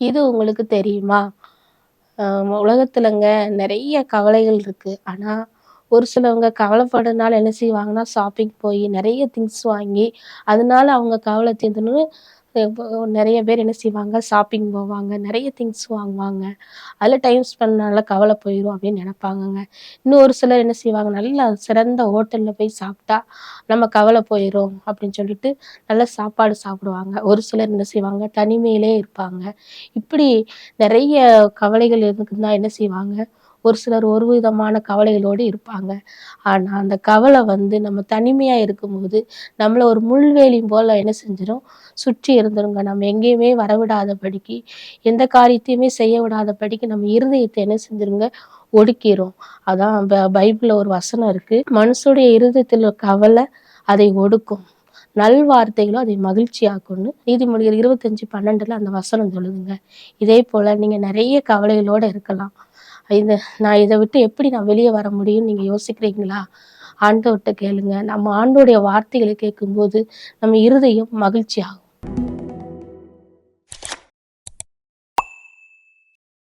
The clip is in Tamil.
இது உங்களுக்கு தெரியுமா? அ உலகத்துலங்க நெறைய கவலைகள் இருக்கு. ஆனா, ஒரு சிலவங்க கவலைப்படுறதுனால என்ன செய்வாங்கன்னா, ஷாப்பிங் போயி நெறைய திங்ஸ் வாங்கி, அதனால அவங்க கவலை தீர்ந்துடணும்னு இப்போ நெறைய பேர் என்ன செய்வாங்க, ஷாப்பிங் போவாங்க. நெறைய திங்ஸ் வாங்குவாங்க. அதில டைம் ஸ்பெண்ட்னால கவலை போயிரும் அப்படின்னு நெனைப்பாங்கங்க. இன்னும் ஒரு சிலர் என்ன செய்வாங்க, நல்ல சிறந்த ஹோட்டல்ல போய் சாப்பிட்டா, நம்ம கவலை போயிரும் அப்படின்னு சொல்லிட்டு, நல்ல சாப்பாடு சாப்பிடுவாங்க. ஒரு சிலர் என்ன செய்வாங்க, தனிமையிலே இருப்பாங்க. இப்படி நெறைய கவலைகள் இருக்குன்னா என்ன செய்வாங்க, ஒரு சிலர் ஒரு விதமான கவலைகளோடு இருப்பாங்க. ஆனா, அந்த கவலை வந்து நம்ம தனிமையா இருக்கும்போது, நம்மள ஒரு முள்வேலி போல என்ன செஞ்சிரும், சுற்றி இருந்துருங்க. நம்ம எங்கேயுமே வரவிடாதபடிக்கு, எந்த காரியத்தையுமே செய்ய விடாதபடிக்கு நம்ம இருதயத்த என்ன செஞ்சுருங்க, ஒடுக்கிரும். அதான் பைபிள்ல ஒரு வசனம் இருக்கு. "மனுஷனுடைய இருதயத்தில கவலை அதை ஒடுக்கும். நல்வார்த்தைகளோ அதை மகிழ்ச்சியாக்கும்னு." நீதிமொழிகள் 25:12 அந்த வசனம் சொல்லுதுங்க. இதே போல நீங்க நெறைய கவலைகளோட இருக்கலாம். நான் இத விட்டு எப்படி நான் வெளிய வர முடியும்னு நீங்க யோசிக்கிறீங்களா? ஆண்டவர்ட்ட கேளுங்க. நம்ம ஆண்டவருடைய வார்த்தைகள கேட்கும்போது, நம்ம இருதயம் மகிழ்ச்சியாகும்.